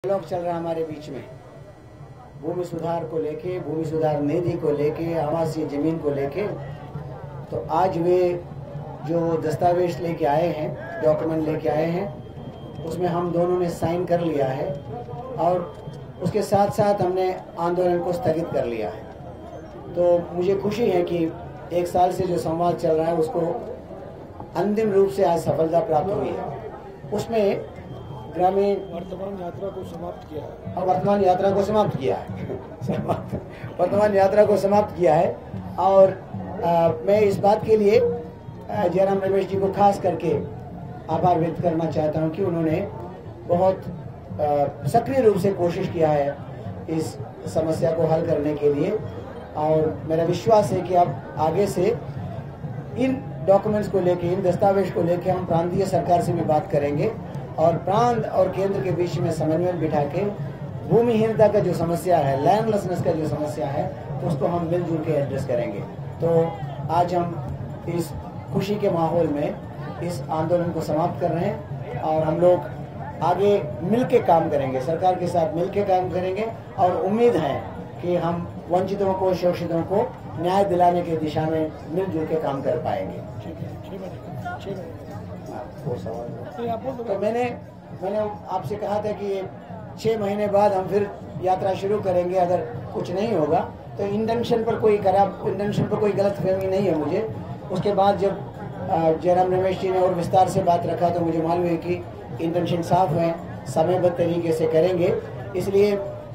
Dialogue चल रहा है हमारे बीच में भूमि सुधार को लेके, भूमि सुधार निधि को लेके, आवासीय जमीन को लेके। तो आज वे जो दस्तावेज लेके आए हैं, डॉक्यूमेंट लेके आए हैं, उसमें हम दोनों ने साइन कर लिया है और उसके साथ साथ हमने आंदोलन को स्थगित कर लिया है। तो मुझे खुशी है कि एक साल से जो संवाद चल रहा है उसको अंतिम रूप से आज सफलता प्राप्त हुई है। उसमें ग्रामीण वर्तमान यात्रा को समाप्त किया है और वर्तमान यात्रा को समाप्त किया है वर्तमान यात्रा को समाप्त किया है। और मैं इस बात के लिए जयराम रमेश जी को खास करके आभार व्यक्त करना चाहता हूं कि उन्होंने बहुत सक्रिय रूप से कोशिश किया है इस समस्या को हल करने के लिए। और मेरा विश्वास है कि अब आगे से इन डॉक्यूमेंट्स को लेके, इन दस्तावेज को लेके हम प्रांतीय सरकार से भी बात करेंगे और प्रांत और केंद्र के बीच में समन्वय बिठा के भूमिहीनता का जो समस्या है, लैंडलेसनेस का जो समस्या है, उसको हम मिलजुल के एड्रेस करेंगे। तो आज हम इस खुशी के माहौल में इस आंदोलन को समाप्त कर रहे हैं और हम लोग आगे मिलके काम करेंगे, सरकार के साथ मिलके काम करेंगे और उम्मीद है कि हम वंचितों को, शोषितों को न्याय दिलाने की दिशा में मिलजुल के काम कर पाएंगे। तो मैंने आपसे कहा था कि 6 महीने बाद हम फिर यात्रा शुरू करेंगे। अगर कुछ नहीं होगा तो इंटेंशन पर कोई गलतफहमी नहीं है मुझे। उसके बाद जब जयराम रमेश जी ने और विस्तार से बात रखा तो मुझे मालूम है कि इंटेंशन साफ है, समयबद्ध तरीके से करेंगे। इसलिए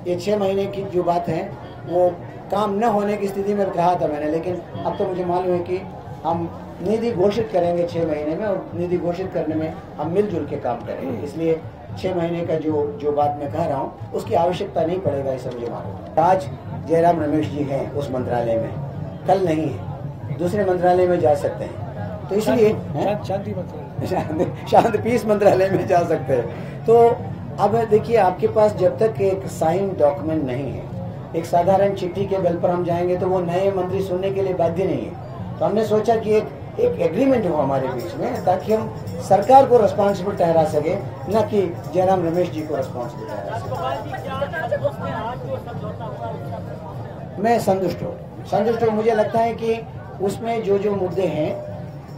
ये 6 महीने की जो बात है वो काम न होने की स्थिति में कहा था मैंने, लेकिन अब तो मुझे मालूम है कि हम निधि घोषित करेंगे 6 महीने में और निधि घोषित करने में हम मिलजुल के काम करेंगे। इसलिए 6 महीने का जो बात मैं कह रहा हूँ उसकी आवश्यकता नहीं पड़ेगा, इसे मुझे मालूम। आज जयराम रमेश जी हैं उस मंत्रालय में, कल नहीं है, दूसरे मंत्रालय में जा सकते हैं। तो इसलिए शांति पीस मंत्रालय में जा सकते हैं। तो अब देखिए, आपके पास जब तक एक साइन डॉक्यूमेंट नहीं है, एक साधारण चिट्ठी के बल पर हम जाएंगे तो वो नए मंत्री सुनने के लिए बाध्य नहीं है। तो हमने सोचा कि एक एग्रीमेंट हो हमारे बीच में, ताकि हम सरकार को रिस्पॉन्सिबल ठहरा सके, न कि जयराम रमेश जी को रिस्पॉन्सिबल ठहरा सके। मैं संतुष्ट हूँ। मुझे लगता है कि उसमें जो मुद्दे हैं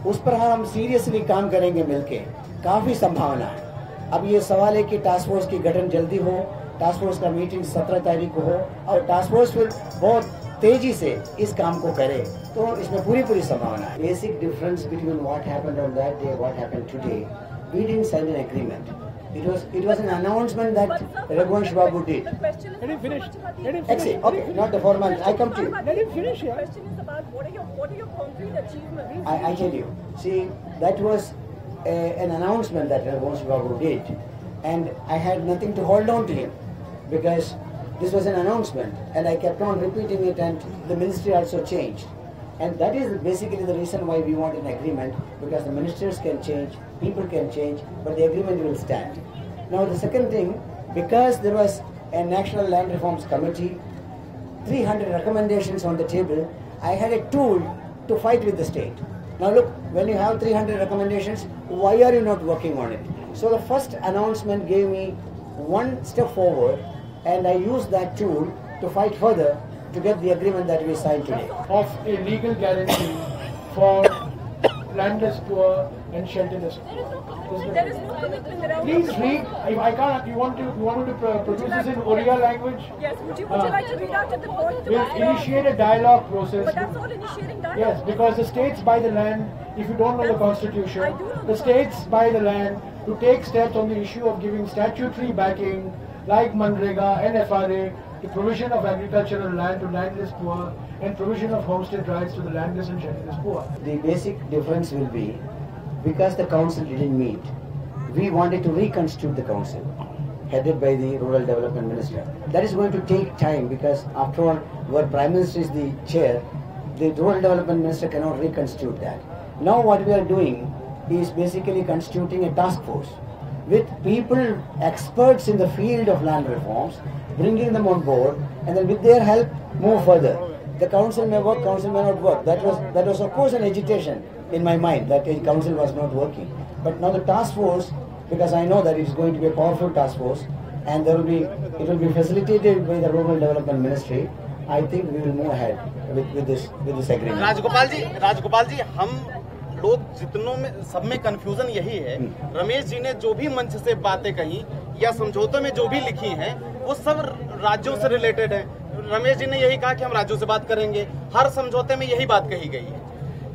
उस पर हम सीरियसली काम करेंगे मिलके। काफी संभावना है। अब ये सवाल है कि टास्क फोर्स की गठन जल्दी हो, टास्क फोर्स का मीटिंग 17 तारीख को हो और टास्क फोर्स फिर बहुत तेजी से इस काम को करे, तो इसमें पूरी संभावना है। Basic difference between what happened on that day, what happened today, we didn't sign an agreement. It was an announcement that Raghuvansh Babu did. Let him finish. Okay, not the formality. I come to you. Let him finish. The question is about what are your concrete achievements? I tell you. See, that was an announcement that Raghuvansh Babu did, and I had nothing to hold on to him because this was an announcement, and I kept on repeating it, and the ministry also changed. And that is basically the reason why we want an agreement, because the ministers can change, people can change, but the agreement will stand. Now the second thing, because there was a National Land Reforms Committee, 300 recommendations on the table, I had a tool to fight with the state. Now look, when you have 300 recommendations, why are you not working on it? So the first announcement gave me one step forward, and I used that tool to fight further to get the agreement that we signed today. Of a legal guarantee for landless, poor and shelterless. There is no commitment around. Please read. If I can't. You want to produce this in Oriya language? Yes. Would you like to read out at the point? We'll initiate a dialogue process. But that's all initiating dialogue. Yes, because the states buy the land. If you don't know the constitution, I do know the states buy the land to take steps on the issue of giving statutory backing, like Manrega and FRA, the provision of agricultural land to landless poor, and provision of homestead rights to the landless and shelterless poor. The basic difference will be, because the council didn't meet, we wanted to reconstitute the council, headed by the Rural Development Minister. That is going to take time, because after all, where Prime Minister is the chair, the Rural Development Minister cannot reconstitute that. Now what we are doing is basically constituting a task force with people, experts in the field of land reforms, bringing them on board, and then with their help move further. The council may work, council may not work. That was of course an agitation in my mind that the council was not working. But now the task force, because I know that it is going to be a powerful task force, and it will be facilitated by the Rural Development Ministry. I think we will move ahead with this agreement. Rajagopal ji, हम लोग जितनों में सब में confusion यही है, रमेश जी ने जो भी मंच से बातें कही या समझौतों में जो भी लिखी हैं वो सब राज्यों से रिलेटेड है। रमेश जी ने यही कहा कि हम राज्यों से बात करेंगे, हर समझौते में यही बात कही गई है।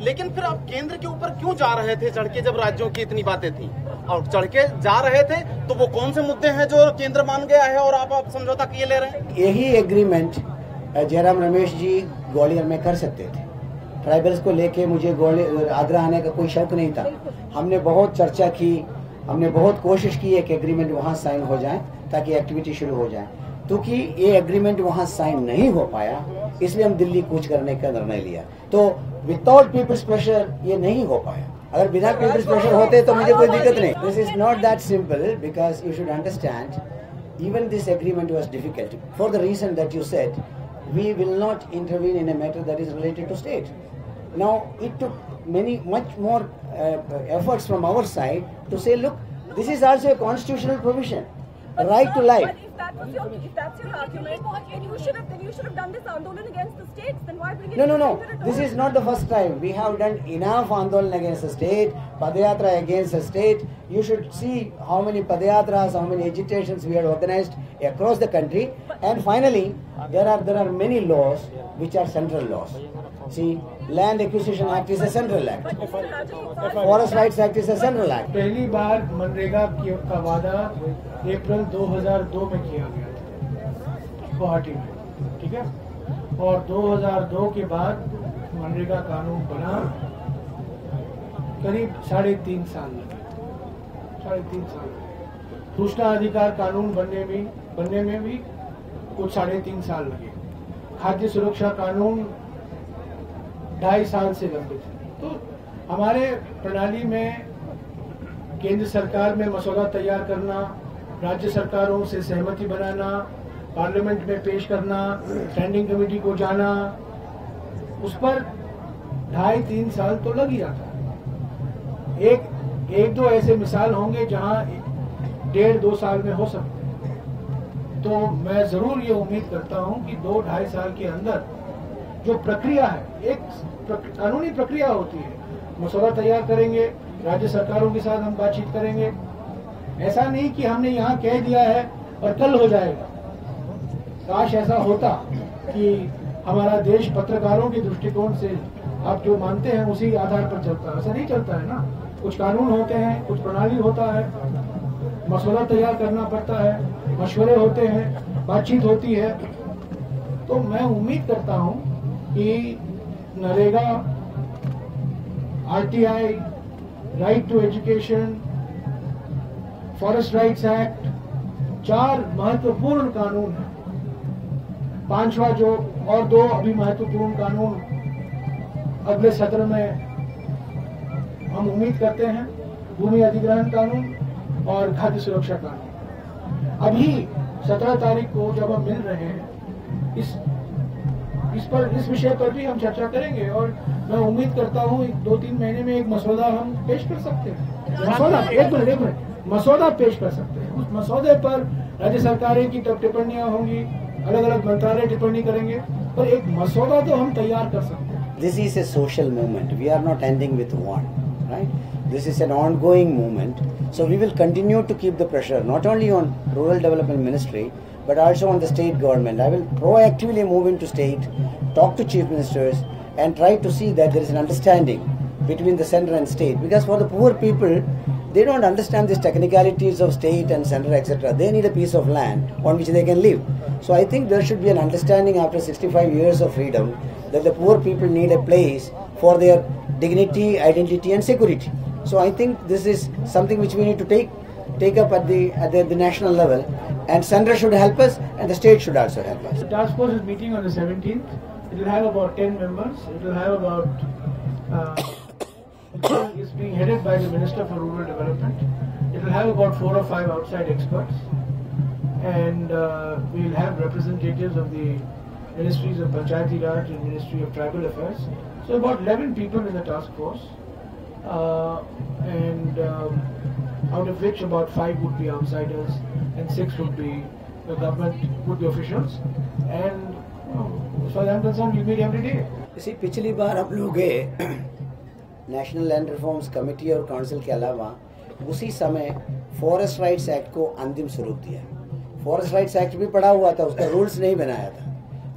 लेकिन फिर आप केंद्र के ऊपर क्यों जा रहे थे चढ़ के, जब राज्यों की इतनी बातें थी? और चढ़ के जा रहे थे तो वो कौन से मुद्दे हैं जो केंद्र मान गया है और आप समझौता किए ले रहे हैं? यही एग्रीमेंट जयराम रमेश जी ग्वालियर में कर सकते थे। ट्राइबल्स को लेके मुझे ग्वालियर आगरा आने का कोई शौक नहीं था। हमने बहुत चर्चा की, हमने बहुत कोशिश की एक एग्रीमेंट वहाँ साइन हो जाए ताकि एक्टिविटी शुरू हो जाए। क्योंकि ये एग्रीमेंट वहाँ साइन नहीं हो पाया, इसलिए हम दिल्ली कूच करने का निर्णय लिया। तो विदाउट पीपल्स प्रेशर ये नहीं हो पाया। अगर बिना पीपल्स प्रेशर होते तो मुझे कोई दिक्कत नहीं। This is not that simple because you should understand even this agreement was difficult for the reason that you said we will not intervene in a matter that is related to state. Now it took much more efforts from our side to say, look, this is also a constitutional provision, right to life. But if that's your argument, then you should have done this Andolan against the states. Then why bring it? No. This is not the first time. We have done enough Andolan against the state, Padayatra against the state. You should see how many Padayatras, how many agitations we have organized across the country. And finally, there are many laws which are central laws. See, Land Acquisition Act is a central act. Forest Rights Act is a central act. पहली बार मनरेगा का वादा अप्रैल 2002 में किया गया था गुवाहाटी में, ठीक है? और 2002 के बाद मनरेगा कानून बना, करीब 3.5 साल लगे, 3.5 साल। सूचना अधिकार कानून बनने में भी कुछ 3.5 साल लगे। खाद्य सुरक्षा कानून 2.5 साल से लंबित है। तो हमारे प्रणाली में केंद्र सरकार में मसौदा तैयार करना, राज्य सरकारों से सहमति बनाना, पार्लियामेंट में पेश करना, स्टैंडिंग कमेटी को जाना, उस पर 2.5-3 साल तो लग ही जाता है। एक दो ऐसे मिसाल होंगे जहां 1.5-2 साल में हो सकते हैं। तो मैं जरूर ये उम्मीद करता हूं कि 2-2.5 साल के अंदर जो प्रक्रिया है, एक कानूनी प्रक्रिया होती है, मसौदा तैयार करेंगे, राज्य सरकारों के साथ हम बातचीत करेंगे। ऐसा नहीं कि हमने यहाँ कह दिया है और कल हो जाएगा। काश ऐसा होता कि हमारा देश पत्रकारों के दृष्टिकोण से आप जो मानते हैं उसी आधार पर चलता है। ऐसा नहीं चलता है ना। कुछ कानून होते हैं, कुछ प्रणाली होता है, मसौदा तैयार करना पड़ता है, मशवरे होते हैं, बातचीत होती है। तो मैं उम्मीद करता हूँ कि NREGA, RTI, right to education, forest rights act, 4 महत्वपूर्ण कानून हैं। 5वां जो और 2 अभी महत्वपूर्ण कानून अगले सत्र में हम उम्मीद करते हैं, भूमि अधिग्रहण कानून और खाद्य सुरक्षा कानून। अभी 17 तारीख को जब हम मिल रहे हैं, इस विषय पर भी हम चर्चा करेंगे और मैं उम्मीद करता हूँ 2-3 महीने में एक मसौदा हम पेश कर सकते हैं। मसौदा पेश कर सकते हैं। उस मसौदे पर राज्य सरकारें की टिप्पणियां होंगी, अलग अलग मंत्रालय टिप्पणी करेंगे, पर एक मसौदा तो हम तैयार कर सकते हैं। This is a social movement. We are not ending with one, right? This is an ongoing movement. So we will continue to keep the pressure not only on Rural Development Ministry but also on the state government. I will proactively move into state, talk to chief ministers and try to see that there is an understanding between the center and state. Because for the poor people, they don't understand these technicalities of state and center, etc. They need a piece of land on which they can live. So I think there should be an understanding after 65 years of freedom that the poor people need a place for their dignity, identity and security. So I think this is something which we need to take up at the national level, and center should help us and the state should also help us. The task force is meeting on the 17th. It will have about 10 members. It will have about is being headed by the Minister for Rural Development. It will have about 4 or 5 outside experts, and we will have representatives of the Ministries of Panchayati Raj and Ministry of Tribal Affairs. So about 11 people in the task force, and out of which about 5 would be outsiders and 6 would be the government, would be officials. And as far as I'm concerned, we'll meet every day. इसी पिछली बार हम लोग गए national land reforms committee और council के अलावा उसी समय फॉरेस्ट राइट्स एक्ट को अंतिम स्वरूप दिया। फॉरेस्ट राइट्स एक्ट भी पढ़ा हुआ था, उसका रूल्स नहीं बनाया था,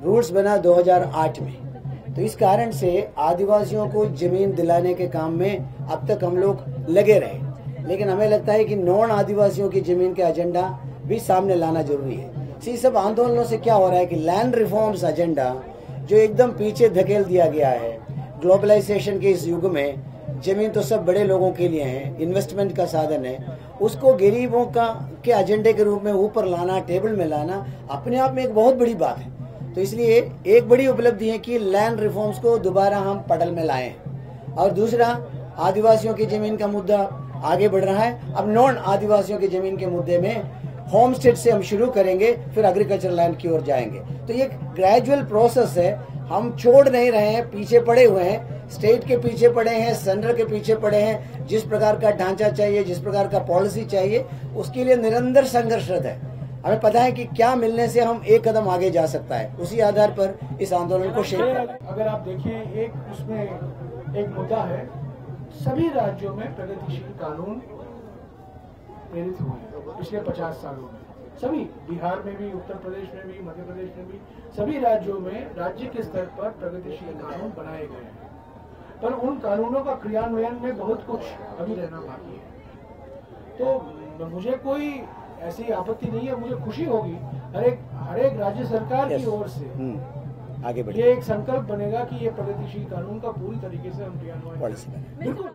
रूल्स बना 2008 में। तो इस कारण से आदिवासियों को जमीन दिलाने के काम में अब तक हम लोग लगे रहे, लेकिन हमें लगता है कि नॉन आदिवासियों की जमीन का एजेंडा भी सामने लाना जरूरी है। इसी सब आंदोलनों से क्या हो रहा है कि लैंड रिफॉर्म्स एजेंडा जो एकदम पीछे धकेल दिया गया है, ग्लोबलाइजेशन के इस युग में जमीन तो सब बड़े लोगों के लिए है, इन्वेस्टमेंट का साधन है, उसको गरीबों का के एजेंडे के रूप में ऊपर लाना, टेबल में लाना अपने आप में एक बहुत बड़ी बात है। तो इसलिए एक बड़ी उपलब्धि है कि लैंड रिफॉर्म्स को दोबारा हम पटल में लाएं। और दूसरा, आदिवासियों की जमीन का मुद्दा आगे बढ़ रहा है। अब नॉन आदिवासियों की जमीन के मुद्दे में होम स्टेट से हम शुरू करेंगे, फिर एग्रीकल्चर लैंड की ओर जाएंगे। तो ये ग्रेजुअल प्रोसेस है, हम छोड़ नहीं रहे हैं, पीछे पड़े हुए हैं, स्टेट के पीछे पड़े हैं, सेंटर के पीछे पड़े हैं। जिस प्रकार का ढांचा चाहिए, जिस प्रकार का पॉलिसी चाहिए, उसके लिए निरंतर संघर्षरत है। हमें पता है कि क्या मिलने से हम एक कदम आगे जा सकता है, उसी आधार पर इस आंदोलन को शेप करना है। अगर आप देखिए, एक उसमें एक मुद्दा है, सभी राज्यों में प्रगतिशील कानून प्रेरित हुए हैं पिछले 50 सालों में। सभी, बिहार में भी, उत्तर प्रदेश में भी, मध्य प्रदेश में भी, सभी राज्यों में राज्य के स्तर पर प्रगतिशील कानून बनाए गए हैं। पर उन कानूनों का क्रियान्वयन में बहुत कुछ अभी रहना बाकी है। तो मुझे कोई ऐसी आपत्ति नहीं है, मुझे खुशी होगी हर एक राज्य सरकार की ओर से आगे बढ़े। ये एक संकल्प बनेगा कि ये प्रगतिशील कानून का पूरी तरीके से हम क्रियान्वयन पॉलिसी बिल्कुल